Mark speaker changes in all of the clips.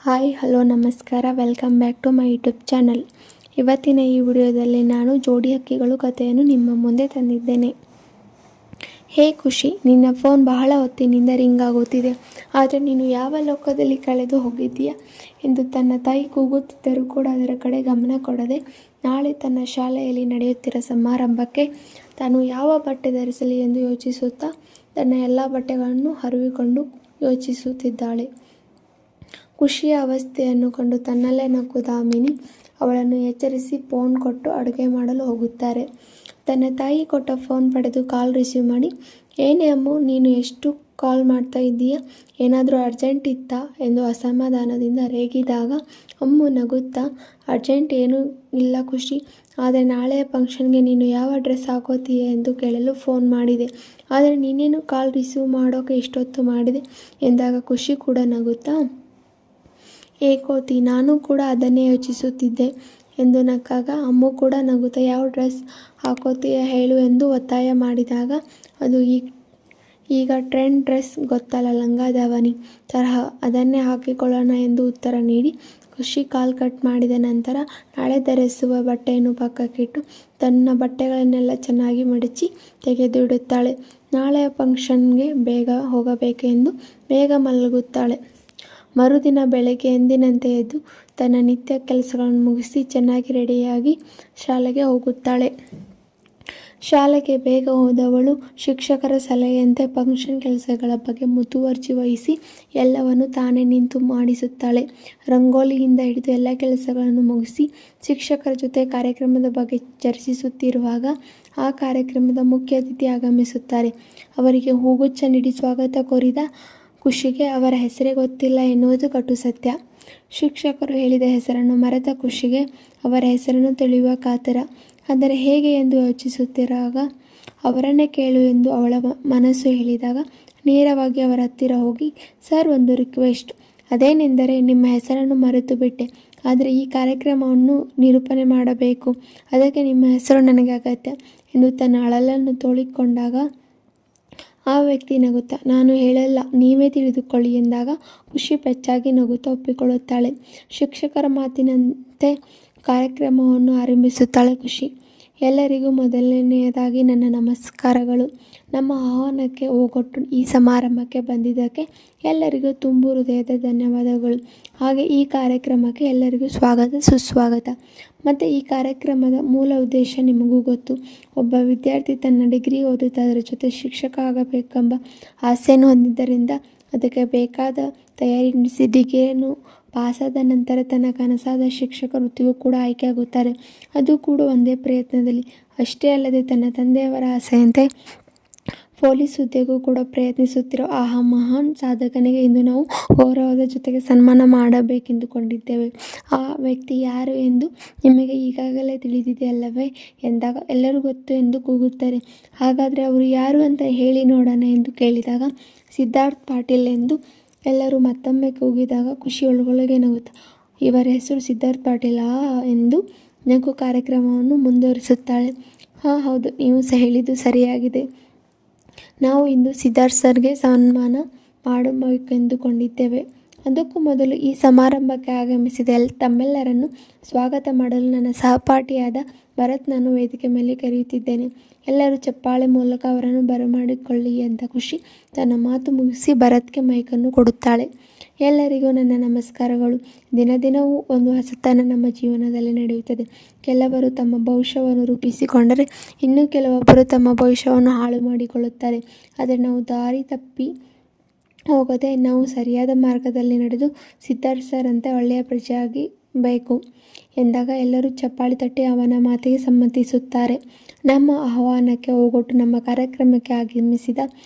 Speaker 1: Hi hello ನಮಸ್ಕಾರ, welcome back to my YouTube channel. ಇವತ್ತಿನ ಈ ವಿಡಿಯೋದಲ್ಲಿ ನಾನು ಜೋಡಿ ಹಕ್ಕಿಗಳು ಕಥೆಯನ್ನು ನಿಮ್ಮ ಮುಂದೆ ತಂದಿದ್ದೇನೆ. ಹೇ ಖುಷಿ, ನಿನ್ನ ಫೋನ್ ಬಹಳ ಹೊತ್ತಿನಿಂದ ರಿಂಗ್ ಆಗುತ್ತಿದೆ, ಆದರೆ ನೀನು ಯಾವ ಲೋಕದಲ್ಲಿ ಕಳೆದು ಹೋಗಿದ್ದೀಯಾ ಎಂದು ತನ್ನ ತಾಯಿ ಕೂಗುತ್ತಿದ್ದರೂ ಕೂಡ ಅದರ ಕಡೆ ಗಮನ ಕೊಡದೆ ನಾಳೆ ತನ್ನ ಶಾಲೆಯಲ್ಲಿ ನಡೆಯುತ್ತಿರುವ ಸಮಾರಂಭಕ್ಕೆ ತಾನು ಯಾವ ಬಟ್ಟೆ ಧರಿಸಲಿ ಎಂದು ಯೋಚಿಸುತ್ತಾ ತನ್ನ ಎಲ್ಲ ಬಟ್ಟೆಗಳನ್ನು ಹರಿವಿಕೊಂಡು ಯೋಚಿಸುತ್ತಿದ್ದಾಳೆ. ಖುಷಿಯ ಅವಸ್ಥೆಯನ್ನು ಕಂಡು ತನ್ನಲ್ಲೇ ನಕ್ಕು ದಾಮಿನಿ ಅವಳನ್ನು ಎಚ್ಚರಿಸಿ ಫೋನ್ ಕೊಟ್ಟು ಅಡುಗೆ ಮಾಡಲು ಹೋಗುತ್ತಾರೆ. ತನ್ನ ತಾಯಿ ಕೊಟ್ಟ ಫೋನ್ ಪಡೆದು ಕಾಲ್ ರಿಸೀವ್ ಮಾಡಿ, ಏನೇ ಅಮ್ಮು, ನೀನು ಎಷ್ಟು ಕಾಲ್ ಮಾಡ್ತಾ ಇದ್ದೀಯಾ, ಏನಾದರೂ ಅರ್ಜೆಂಟ್ ಇತ್ತಾ ಎಂದು ಅಸಮಾಧಾನದಿಂದ ರೇಗಿದಾಗ ಅಮ್ಮು ನಗುತ್ತಾ, ಅರ್ಜೆಂಟ್ ಏನೂ ಇಲ್ಲ ಖುಷಿ, ಆದರೆ ನಾಳೆಯ ಫಂಕ್ಷನ್ಗೆ ನೀನು ಯಾವ ಡ್ರೆಸ್ ಹಾಕೋತೀಯ ಎಂದು ಕೇಳಲು ಫೋನ್ ಮಾಡಿದೆ, ಆದರೆ ನೀನೇನು ಕಾಲ್ ರಿಸೀವ್ ಮಾಡೋಕೆ ಇಷ್ಟೊತ್ತು ಮಾಡಿದೆ ಎಂದಾಗ ಖುಷಿ ಕೂಡ ನಗುತ್ತಾ, ಏಕೋತಿ, ನಾನು ಕೂಡ ಅದನ್ನೇ ಯೋಚಿಸುತ್ತಿದ್ದೆ ಎಂದು ನಕ್ಕಾಗ ಅಮ್ಮು ಕೂಡ ನಗುತ್ತಾ, ಯಾವ ಡ್ರೆಸ್ ಹಾಕೋತೀಯ ಹೇಳು ಎಂದು ಒತ್ತಾಯ ಮಾಡಿದಾಗ ಅದು ಈಗ ಟ್ರೆಂಡ್ ಡ್ರೆಸ್ ಗೊತ್ತಲ್ಲ, ಲಂಗ ದಾವಣಿ ತರಹ, ಅದನ್ನೇ ಹಾಕಿಕೊಳ್ಳೋಣ ಎಂದು ಉತ್ತರ ನೀಡಿ ಖುಷಿ ಕಾಲ್ ಕಟ್ ಮಾಡಿದ ನಂತರ ನಾಳೆ ಧರಿಸುವ ಬಟ್ಟೆಯನ್ನು ಪಕ್ಕಕ್ಕಿಟ್ಟು ತನ್ನ ಬಟ್ಟೆಗಳನ್ನೆಲ್ಲ ಚೆನ್ನಾಗಿ ಮಡಚಿ ತೆಗೆದಿಡುತ್ತಾಳೆ. ನಾಳೆಯ ಫಂಕ್ಷನ್ಗೆ ಬೇಗ ಹೋಗಬೇಕು ಎಂದು ಬೇಗ ಮಲಗುತ್ತಾಳೆ. ಮರುದಿನ ಬೆಳಗ್ಗೆ ಎಂದಿನಂತೆ ಎದ್ದು ತನ್ನ ನಿತ್ಯ ಕೆಲಸಗಳನ್ನು ಮುಗಿಸಿ ಚೆನ್ನಾಗಿ ರೆಡಿಯಾಗಿ ಶಾಲೆಗೆ ಹೋಗುತ್ತಾಳೆ. ಶಾಲೆಗೆ ಬೇಗ ಹೋದವಳು ಶಿಕ್ಷಕರ ಸಲಹೆಯಂತೆ ಫಂಕ್ಷನ್ ಕೆಲಸಗಳ ಬಗ್ಗೆ ಮುತುವರ್ಜಿ ವಹಿಸಿ ಎಲ್ಲವನ್ನು ತಾನೇ ನಿಂತು ಮಾಡಿಸುತ್ತಾಳೆ. ರಂಗೋಲಿಯಿಂದ ಹಿಡಿದು ಎಲ್ಲ ಕೆಲಸಗಳನ್ನು ಮುಗಿಸಿ ಶಿಕ್ಷಕರ ಜೊತೆ ಕಾರ್ಯಕ್ರಮದ ಬಗ್ಗೆ ಚರ್ಚಿಸುತ್ತಿರುವಾಗ ಆ ಕಾರ್ಯಕ್ರಮದ ಮುಖ್ಯ ಅತಿಥಿ ಆಗಮಿಸುತ್ತಾರೆ. ಅವರಿಗೆ ಹೂಗುಚ್ಛ ನೀಡಿ ಸ್ವಾಗತ ಕೋರಿದ ಖುಷಿಗೆ ಅವರ ಹೆಸರೇ ಗೊತ್ತಿಲ್ಲ ಎನ್ನುವುದು ಕಟು ಸತ್ಯ. ಶಿಕ್ಷಕರು ಹೇಳಿದ ಹೆಸರನ್ನು ಮರೆತ ಖುಷಿಗೆ ಅವರ ಹೆಸರನ್ನು ತಿಳಿಯುವ ಕಾತರ. ಆದರೆ ಹೇಗೆ ಎಂದು ಯೋಚಿಸುತ್ತಿರುವಾಗ ಅವರನ್ನೇ ಕೇಳು ಎಂದು ಅವಳ ಮನಸ್ಸು ಹೇಳಿದಾಗ ನೇರವಾಗಿ ಅವರ ಹತ್ತಿರ ಹೋಗಿ, ಸರ್, ಒಂದು ರಿಕ್ವೆಸ್ಟ್, ಅದೇನೆಂದರೆ ನಿಮ್ಮ ಹೆಸರನ್ನು ಮರೆತು ಬಿಟ್ಟೆ, ಆದರೆ ಈ ಕಾರ್ಯಕ್ರಮವನ್ನು ನಿರೂಪಣೆ ಮಾಡಬೇಕು, ಅದಕ್ಕೆ ನಿಮ್ಮ ಹೆಸರು ನನಗೆ ಅಗತ್ಯ ಎಂದು ತನ್ನ ಅಳಲನ್ನು ತೋಳಿಕೊಂಡಾಗ ಆ ವ್ಯಕ್ತಿ ನಗುತ್ತಾ, ನಾನು ಹೇಳಲ್ಲ, ನೀವೇ ತಿಳಿದುಕೊಳ್ಳಿ ಎಂದಾಗ ಖುಷಿ ಪೆಚ್ಚಾಗಿ ನಗುತ್ತಾ ಒಪ್ಪಿಕೊಳ್ಳುತ್ತಾಳೆ. ಶಿಕ್ಷಕರ ಮಾತಿನಂತೆ ಕಾರ್ಯಕ್ರಮವನ್ನು ಆರಂಭಿಸುತ್ತಾಳೆ ಖುಷಿ. ಎಲ್ಲರಿಗೂ ಮೊದಲನೆಯದಾಗಿ ನನ್ನ ನಮಸ್ಕಾರಗಳು. ನಮ್ಮ ಆಹ್ವಾನಕ್ಕೆ ಓಗೊಟ್ಟು ಈ ಸಮಾರಂಭಕ್ಕೆ ಬಂದಿದ್ದಕ್ಕೆ ಎಲ್ಲರಿಗೂ ತುಂಬು ಹೃದಯದ ಧನ್ಯವಾದಗಳು. ಹಾಗೆ ಈ ಕಾರ್ಯಕ್ರಮಕ್ಕೆ ಎಲ್ಲರಿಗೂ ಸ್ವಾಗತ ಸುಸ್ವಾಗತ. ಮತ್ತು ಈ ಕಾರ್ಯಕ್ರಮದ ಮೂಲ ಉದ್ದೇಶ ನಿಮಗೂ ಗೊತ್ತು. ಒಬ್ಬ ವಿದ್ಯಾರ್ಥಿ ತನ್ನ ಡಿಗ್ರಿ ಓದುತ್ತಾ ಅದರ ಜೊತೆ ಶಿಕ್ಷಕ ಆಗಬೇಕೆಂಬ ಆಸೆಯನ್ನು ಹೊಂದಿದ್ದರಿಂದ ಅದಕ್ಕೆ ಬೇಕಾದ ತಯಾರಿ ನಡೆಸಿ ಡಿಗ್ರಿಯನ್ನು ಪಾಸಾದ ನಂತರ ತನ್ನ ಕನಸಾದ ಶಿಕ್ಷಕ ವೃತ್ತಿಗೂ ಕೂಡ ಆಯ್ಕೆಯಾಗುತ್ತಾರೆ. ಅದು ಕೂಡ ಒಂದೇ ಪ್ರಯತ್ನದಲ್ಲಿ. ಅಷ್ಟೇ ಅಲ್ಲದೆ ತನ್ನ ತಂದೆಯವರ ಆಸೆಯಂತೆ ಪೊಲೀಸ್ ಹುದ್ದೆಗೂ ಕೂಡ ಪ್ರಯತ್ನಿಸುತ್ತಿರುವ ಆ ಮಹಾನ್ ಸಾಧಕನಿಗೆ ಇಂದು ನಾವು ಗೌರವದ ಜೊತೆಗೆ ಸನ್ಮಾನ ಮಾಡಬೇಕೆಂದುಕೊಂಡಿದ್ದೇವೆ. ಆ ವ್ಯಕ್ತಿ ಯಾರು ಎಂದು ನಿಮಗೆ ಈಗಾಗಲೇ ತಿಳಿದಿದೆ ಅಲ್ಲವೇ ಎಂದಾಗ ಎಲ್ಲರೂ ಗೊತ್ತು ಎಂದು ಕೂಗುತ್ತಾರೆ. ಹಾಗಾದರೆ ಅವರು ಯಾರು ಅಂತ ಹೇಳಿ ನೋಡೋಣ ಎಂದು ಕೇಳಿದಾಗ ಸಿದ್ಧಾರ್ಥ್ ಪಾಟೀಲ್ ಎಂದು ಎಲ್ಲರೂ ಮತ್ತೊಮ್ಮೆ ಕೂಗಿದಾಗ ಖುಷಿ ಒಳಗೊಳಗೆ ನಗುತ್ತಾ, ಇವರ ಹೆಸರು ಸಿದ್ಧಾರ್ಥ್ ಪಾಟೀಲಾ ಎಂದು ನಗು ಕಾರ್ಯಕ್ರಮವನ್ನು ಮುಂದುವರಿಸುತ್ತಾಳೆ. ಹೌದು, ನೀವು ಹೇಳಿದ್ದು ಸರಿಯಾಗಿದೆ. ನಾವು ಇಂದು ಸಿದ್ಧಾರ್ಥ್ ಸರ್ಗೆ ಸನ್ಮಾನ ಮಾಡಬೇಕೆಂದುಕೊಂಡಿದ್ದೇವೆ. ಅದಕ್ಕೂ ಮೊದಲು ಈ ಸಮಾರಂಭಕ್ಕೆ ಆಗಮಿಸಿದ ತಮ್ಮೆಲ್ಲರನ್ನು ಸ್ವಾಗತ ಮಾಡಲು ನನ್ನ ಸಹಪಾಠಿಯಾದ ಭರತ್ ನಾನು ವೇದಿಕೆ ಮೇಲೆ ಕರೆಯುತ್ತಿದ್ದೇನೆ. ಎಲ್ಲರೂ ಚಪ್ಪಾಳೆ ಮೂಲಕ ಅವರನ್ನು ಬರಮಾಡಿಕೊಳ್ಳಿ ಅಂತ ಖುಷಿ ತನ್ನ ಮಾತು ಮುಗಿಸಿ ಭರತ್ಗೆ ಮೈಕನ್ನು ಕೊಡುತ್ತಾಳೆ. ಎಲ್ಲರಿಗೂ ನನ್ನ ನಮಸ್ಕಾರಗಳು. ದಿನದಿನವೂ ಒಂದು ಹೊಸತನ ನಮ್ಮ ಜೀವನದಲ್ಲಿ ನಡೆಯುತ್ತದೆ. ಕೆಲವರು ತಮ್ಮ ಭವಿಷ್ಯವನ್ನು ರೂಪಿಸಿಕೊಂಡರೆ ಇನ್ನು ಕೆಲವೊಬ್ಬರು ತಮ್ಮ ಭವಿಷ್ಯವನ್ನು ಹಾಳು ಮಾಡಿಕೊಳ್ಳುತ್ತಾರೆ. ಆದರೆ ನಾವು ದಾರಿ ತಪ್ಪಿ ಹೋಗದೆ ನಾವು ಸರಿಯಾದ ಮಾರ್ಗದಲ್ಲಿ ನಡೆದು ಸಿದ್ಧಾರ್ಥ್ ಸರ್ ಅಂತೆ ಒಳ್ಳೆಯ ಪ್ರಜೆಯಾಗಿ ಬೇಕು ಎಂದಾಗ ಎಲ್ಲರೂ ಚಪ್ಪಾಳಿ ತಟ್ಟಿ ಅವನ ಮಾತಿಗೆ ಸಮ್ಮತಿಸುತ್ತಾರೆ. ನಮ್ಮ ಆಹ್ವಾನಕ್ಕೆ ಓಗೊಟ್ಟು ನಮ್ಮ ಕಾರ್ಯಕ್ರಮಕ್ಕೆ ಆಗಮಿಸಿದ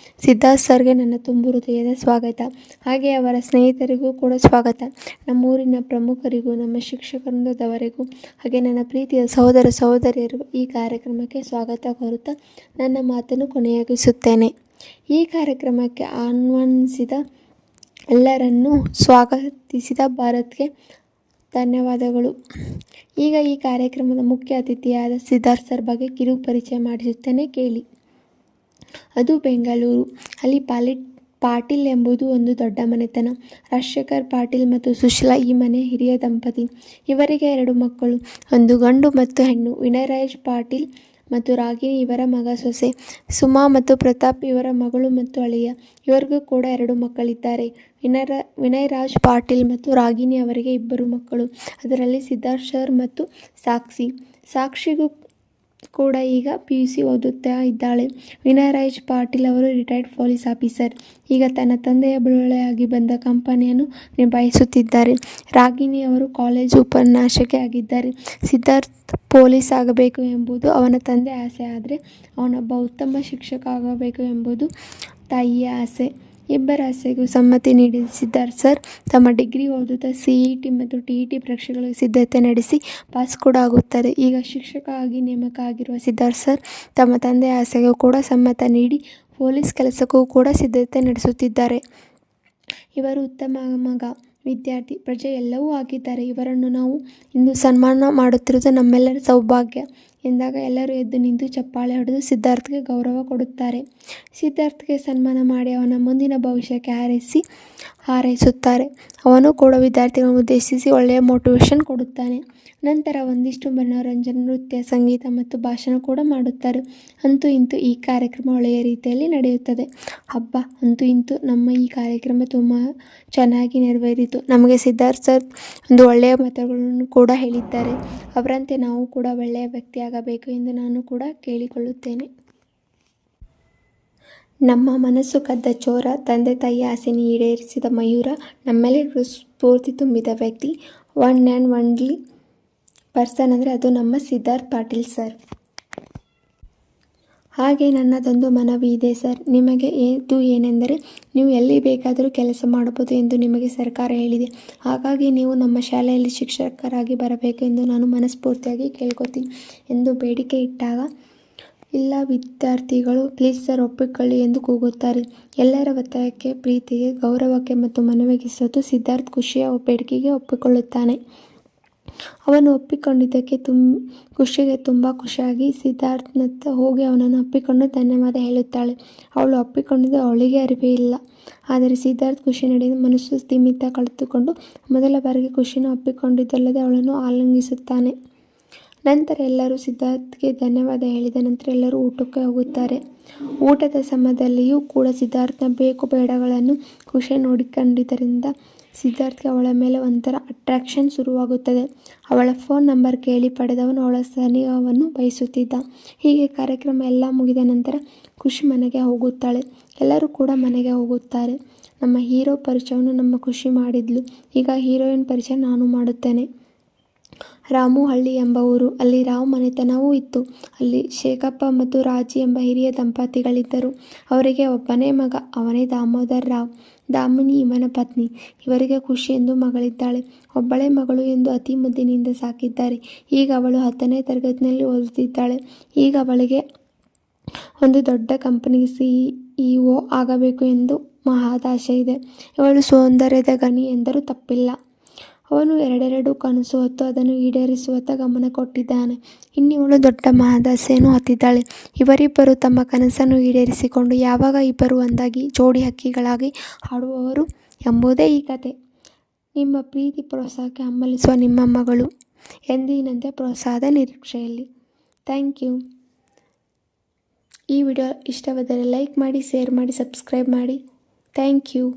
Speaker 1: ಸಿದ್ಧಾರ್ಥ್ ಸರ್ಗೆ ನನ್ನ ತುಂಬು ಹೃದಯದ ಸ್ವಾಗತ. ಹಾಗೆ ಅವರ ಸ್ನೇಹಿತರಿಗೂ ಕೂಡ ಸ್ವಾಗತ. ನಮ್ಮೂರಿನ ಪ್ರಮುಖರಿಗೂ ನಮ್ಮ ಶಿಕ್ಷಕವೃಂದದವರಿಗೂ ಹಾಗೆ ನನ್ನ ಪ್ರೀತಿಯ ಸಹೋದರ ಸಹೋದರಿಯರಿಗೂ ಈ ಕಾರ್ಯಕ್ರಮಕ್ಕೆ ಸ್ವಾಗತ ಕೋರುತ್ತಾ ನನ್ನ ಮಾತನ್ನು ಕೊನೆಯಾಗಿಸುತ್ತೇನೆ. ಈ ಕಾರ್ಯಕ್ರಮಕ್ಕೆ ಆಹ್ವಾನಿಸಿದ ಎಲ್ಲರನ್ನೂ ಸ್ವಾಗತಿಸಿದ ಭಾರತ್ಗೆ ಧನ್ಯವಾದಗಳು. ಈಗ ಈ ಕಾರ್ಯಕ್ರಮದ ಮುಖ್ಯ ಅತಿಥಿಯಾದ ಸಿದ್ಧಾರ್ಥ್ ಸರ್ ಬಗ್ಗೆ ಕಿರು ಪರಿಚಯ ಮಾಡಿಸುತ್ತೇನೆ, ಕೇಳಿ. ಅದು ಬೆಂಗಳೂರು. ಅಲ್ಲಿ ಪಾಟೀಲ್ ಎಂಬುದು ಒಂದು ದೊಡ್ಡ ಮನೆತನ. ರಾಜಶೇಖರ್ ಪಾಟೀಲ್ ಮತ್ತು ಸುಶೀಲಾ ಈ ಮನೆಯ ಹಿರಿಯ ದಂಪತಿ. ಇವರಿಗೆ 2 ಮಕ್ಕಳು, ಒಂದು ಗಂಡು ಮತ್ತು ಹೆಣ್ಣು. ವಿನಯರಾಜ್ ಪಾಟೀಲ್ ಮತ್ತು ರಾಗಿಣಿ ಇವರ ಮಗ ಸೊಸೆ. ಸುಮಾ ಮತ್ತು ಪ್ರತಾಪ್ ಇವರ ಮಗಳು ಮತ್ತು ಅಳಿಯ. ಇವರಿಗೂ ಕೂಡ 2 ಮಕ್ಕಳಿದ್ದಾರೆ. ವಿನಯರಾಜ್ ಪಾಟೀಲ್ ಮತ್ತು ರಾಗಿಣಿ ಅವರಿಗೆ 2 ಮಕ್ಕಳು, ಅದರಲ್ಲಿ ಸಿದ್ಧಾರ್ಥ್ ಸರ್ ಮತ್ತು ಸಾಕ್ಷಿಗೂ ಕೂಡ ಈಗ PUC ಓದುತ್ತಾ ಇದ್ದಾಳೆ. ವಿನಯರಾಜ್ ಪಾಟೀಲ್ ಅವರು ರಿಟೈರ್ಡ್ ಪೊಲೀಸ್ ಆಫೀಸರ್. ಈಗ ತನ್ನ ತಂದೆಯ ಬಳುವಳಿಯಾಗಿ ಬಂದ ಕಂಪನಿಯನ್ನು ನಿಭಾಯಿಸುತ್ತಿದ್ದಾರೆ. ರಾಗಿಣಿ ಅವರು ಕಾಲೇಜು ಉಪನ್ಯಾಸಕಿ ಆಗಿದ್ದಾರೆ. ಸಿದ್ಧಾರ್ಥ್ ಪೊಲೀಸ್ ಆಗಬೇಕು ಎಂಬುದು ಅವನ ತಂದೆ ಆಸೆ, ಆದರೆ ಅವನೊಬ್ಬ ಉತ್ತಮ ಶಿಕ್ಷಕ ಆಗಬೇಕು ಎಂಬುದು ತಾಯಿಯ ಆಸೆ. ಇಬ್ಬರ ಆಸೆಗೂ ಸಮ್ಮತಿ ನೀಡಿದ ಸಿದ್ಧಾರ್ಥ್ ಸರ್ ತಮ್ಮ ಡಿಗ್ರಿ ಓದುತ್ತಾ CET ಮತ್ತು TET ಪರೀಕ್ಷೆಗಳಿಗೆ ಸಿದ್ಧತೆ ನಡೆಸಿ ಪಾಸ್ ಕೂಡ ಆಗುತ್ತಾರೆ. ಈಗ ಶಿಕ್ಷಕ ಆಗಿ ನೇಮಕ ಆಗಿರುವ ಸಿದ್ಧಾರ್ಥ್ ಸರ್ ತಮ್ಮ ತಂದೆಯ ಆಸೆಗೂ ಕೂಡ ಸಮ್ಮತ ನೀಡಿ ಪೊಲೀಸ್ ಕೆಲಸಕ್ಕೂ ಕೂಡ ಸಿದ್ಧತೆ ನಡೆಸುತ್ತಿದ್ದಾರೆ. ಇವರು ಉತ್ತಮ ಮಗ, ವಿದ್ಯಾರ್ಥಿ, ಪ್ರಜೆ ಎಲ್ಲವೂ ಆಗಿದ್ದಾರೆ. ಇವರನ್ನು ನಾವು ಇಂದು ಸನ್ಮಾನ ಮಾಡುತ್ತಿರುವುದು ನಮ್ಮೆಲ್ಲರ ಸೌಭಾಗ್ಯ ಎಂದಾಗ ಎಲ್ಲರೂ ಎದ್ದು ನಿಂತು ಚಪ್ಪಾಳೆ ಹೊಡೆದು ಸಿದ್ಧಾರ್ಥ್ಗೆ ಗೌರವ ಕೊಡುತ್ತಾರೆ. ಸಿದ್ಧಾರ್ಥ್ಗೆ ಸನ್ಮಾನ ಮಾಡಿ ಅವನ ಮುಂದಿನ ಭವಿಷ್ಯಕ್ಕೆ ಹಾರೈಸುತ್ತಾರೆ. ಅವನು ಕೂಡ ವಿದ್ಯಾರ್ಥಿಗಳನ್ನು ಉದ್ದೇಶಿಸಿ ಒಳ್ಳೆಯ ಮೋಟಿವೇಶನ್ ಕೊಡುತ್ತಾನೆ. ನಂತರ ಒಂದಿಷ್ಟು ಮನೋರಂಜನೆ, ನೃತ್ಯ, ಸಂಗೀತ ಮತ್ತು ಭಾಷಣ ಕೂಡ ಮಾಡುತ್ತಾರೆ. ಅಂತೂ ಇಂತೂ ಈ ಕಾರ್ಯಕ್ರಮ ಒಳ್ಳೆಯ ರೀತಿಯಲ್ಲಿ ನಡೆಯುತ್ತದೆ. ಹಬ್ಬ, ಅಂತೂ ಇಂತೂ ನಮ್ಮ ಈ ಕಾರ್ಯಕ್ರಮ ತುಂಬ ಚೆನ್ನಾಗಿ ನೆರವೇರಿತು. ನಮಗೆ ಸಿದ್ಧಾರ್ಥ್ ಸರ್ ಒಂದು ಒಳ್ಳೆಯ ಮಾತುಗಳನ್ನು ಕೂಡ ಹೇಳಿದ್ದಾರೆ. ಅವರಂತೆ ನಾವು ಕೂಡ ಒಳ್ಳೆಯ ವ್ಯಕ್ತಿಯಾಗಬೇಕು ಎಂದು ನಾನು ಕೂಡ ಕೇಳಿಕೊಳ್ಳುತ್ತೇನೆ. ನಮ್ಮ ಮನಸ್ಸು ಕದ್ದ ಚೋರ, ತಂದೆ ತಾಯಿಯ ಆಸೆಯನ್ನು ಈಡೇರಿಸಿದ ಮಯೂರ, ನಮ್ಮೆಲ್ಲರಿಗೂ ಸ್ಫೂರ್ತಿ ತುಂಬಿದ ವ್ಯಕ್ತಿ, ಒನ್ ಆ್ಯಂಡ್ ಒನ್ಲಿ ಪರ್ಸನ್ ಅಂದರೆ ಅದು ನಮ್ಮ ಸಿದ್ಧಾರ್ಥ್ ಪಾಟೀಲ್ ಸರ್. ಹಾಗೆ ನನ್ನದೊಂದು ಮನವಿ ಇದೆ ಸರ್, ನಿಮಗೆ ಏನೆಂದರೆ ನೀವು ಎಲ್ಲಿ ಬೇಕಾದರೂ ಕೆಲಸ ಮಾಡಬಹುದು ಎಂದು ನಿಮಗೆ ಸರ್ಕಾರ ಹೇಳಿದೆ. ಹಾಗಾಗಿ ನೀವು ನಮ್ಮ ಶಾಲೆಯಲ್ಲಿ ಶಿಕ್ಷಕರಾಗಿ ಬರಬೇಕು ಎಂದು ನಾನು ಮನಸ್ಫೂರ್ತಿಯಾಗಿ ಕೇಳ್ಕೊತೀನಿ ಎಂದು ಬೇಡಿಕೆ ಇಟ್ಟಾಗ, ಇಲ್ಲ ವಿದ್ಯಾರ್ಥಿಗಳು ಪ್ಲೀಸ್ ಸರ್ ಒಪ್ಪಿಕೊಳ್ಳಿ ಎಂದು ಕೂಗುತ್ತಾರೆ. ಎಲ್ಲರ ಒತ್ತಾಯಕ್ಕೆ, ಪ್ರೀತಿಗೆ, ಗೌರವಕ್ಕೆ ಮತ್ತು ಮನವಿಗೆ ಸೋತು ಸಿದ್ಧಾರ್ಥ್ ಖುಷಿಯ ಬೇಡಿಕೆಗೆ ಒಪ್ಪಿಕೊಳ್ಳುತ್ತಾನೆ. ಅವನು ಒಪ್ಪಿಕೊಂಡಿದ್ದಕ್ಕೆ ಖುಷಿಗೆ ತುಂಬ ಖುಷಿಯಾಗಿ ಸಿದ್ಧಾರ್ಥ್ನತ್ತ ಹೋಗಿ ಅವನನ್ನು ಅಪ್ಪಿಕೊಂಡು ಧನ್ಯವಾದ ಹೇಳುತ್ತಾಳೆ. ಅವಳು ಒಪ್ಪಿಕೊಂಡಿದ್ದು ಅವಳಿಗೆ ಅರಿವೇ ಇಲ್ಲ. ಆದರೆ ಸಿದ್ಧಾರ್ಥ್ ಖುಷಿ ನಡೆದು ಮನಸ್ಸು ಸ್ಥಿಮಿತ ಕಳೆದುಕೊಂಡು ಮೊದಲ ಬಾರಿಗೆ ಖುಷಿನ ಒಪ್ಪಿಕೊಂಡಿದ್ದಲ್ಲದೆ ಅವಳನ್ನು ಆಲಿಂಗಿಸುತ್ತಾನೆ. ನಂತರ ಎಲ್ಲರೂ ಸಿದ್ಧಾರ್ಥ್ಗೆ ಧನ್ಯವಾದ ಹೇಳಿದ ನಂತರ ಎಲ್ಲರೂ ಊಟಕ್ಕೆ ಹೋಗುತ್ತಾರೆ. ಊಟದ ಸಮಯದಲ್ಲಿಯೂ ಕೂಡ ಸಿದ್ಧಾರ್ಥ್ನ ಬೇಕು ಬೇಡಗಳನ್ನು ಖುಷಿ ನೋಡಿಕೊಂಡಿದ್ದರಿಂದ ಸಿದ್ಧಾರ್ಥ್ಗೆ ಅವಳ ಮೇಲೆ ಒಂಥರ ಅಟ್ರಾಕ್ಷನ್ ಶುರುವಾಗುತ್ತದೆ. ಅವಳ ಫೋನ್ ನಂಬರ್ ಕೇಳಿ ಪಡೆದವನು ಅವಳ ಸ್ನೇಹವನ್ನು ಬಯಸುತ್ತಿದ್ದ. ಹೀಗೆ ಕಾರ್ಯಕ್ರಮ ಎಲ್ಲ ಮುಗಿದ ನಂತರ ಖುಷಿ ಮನೆಗೆ ಹೋಗುತ್ತಾಳೆ. ಎಲ್ಲರೂ ಕೂಡ ಮನೆಗೆ ಹೋಗುತ್ತಾರೆ. ನಮ್ಮ ಹೀರೋ ಪರಿಚಯವನ್ನು ನಮ್ಮ ಖುಷಿ ಮಾಡಿದ್ಲು. ಈಗ ಹೀರೋಯಿನ್ ಪರಿಚಯ ನಾನು ಮಾಡುತ್ತೇನೆ. ರಾಮುಹಳ್ಳಿ ಎಂಬ ಊರು. ಅಲ್ಲಿ ರಾವ್ ಮನೆತನವೂ ಇತ್ತು. ಅಲ್ಲಿ ಶೇಖಪ್ಪ ಮತ್ತು ರಾಜಿ ಎಂಬ ಹಿರಿಯ ದಂಪತಿಗಳಿದ್ದರು. ಅವರಿಗೆ ಒಬ್ಬನೇ ಮಗ, ಅವನೇ ದಾಮೋದರ್ ರಾವ್. ದಾಮಿನಿ ಇವನ ಪತ್ನಿ. ಇವರಿಗೆ ಖುಷಿ ಎಂದು ಮಗಳಿದ್ದಾಳೆ. ಒಬ್ಬಳೇ ಮಗಳು ಎಂದು ಅತಿ ಮುದ್ದಿನಿಂದ ಸಾಕಿದ್ದಾರೆ. ಈಗ ಅವಳು 10ನೇ ತರಗತಿಯಲ್ಲಿ ಓದುತ್ತಿದ್ದಾಳೆ. ಈಗ ಅವಳಿಗೆ ಒಂದು ದೊಡ್ಡ ಕಂಪನಿಗೆ CEO ಆಗಬೇಕು ಎಂದು ಮಹದಾಶೆ ಇದೆ. ಇವಳು ಸೌಂದರ್ಯದ ಗಣಿ ಎಂದರೂ ತಪ್ಪಿಲ್ಲ. ಅವನು 2 ಕನಸು ಹೊತ್ತು ಅದನ್ನು ಈಡೇರಿಸುವತ್ತ ಗಮನ ಕೊಟ್ಟಿದ್ದಾನೆ. ಇನ್ನಿವಳು ದೊಡ್ಡ ಮಹದಾಸೆಯನ್ನು ಹೊತ್ತಿದ್ದಾಳೆ. ಇವರಿಬ್ಬರು ತಮ್ಮ ಕನಸನ್ನು ಈಡೇರಿಸಿಕೊಂಡು ಯಾವಾಗ ಇಬ್ಬರು ಒಂದಾಗಿ ಜೋಡಿ ಹಕ್ಕಿಗಳಾಗಿ ಹಾಡುವವರು ಎಂಬುದೇ ಈ ಕತೆ. ನಿಮ್ಮ ಪ್ರೀತಿ ಪ್ರೋತ್ಸಾಹಕ್ಕೆ ಹಮ್ಮಲಿಸುವ ನಿಮ್ಮ ಮಗಳು ಎಂದಿನಂತೆ ಪ್ರೋತ್ಸಾಹದ ನಿರೀಕ್ಷೆಯಲ್ಲಿ. Thank you. ಈ ವಿಡಿಯೋ ಇಷ್ಟವಾದರೆ ಲೈಕ್ ಮಾಡಿ, ಶೇರ್ ಮಾಡಿ, ಸಬ್ಸ್ಕ್ರೈಬ್ ಮಾಡಿ. Thank you.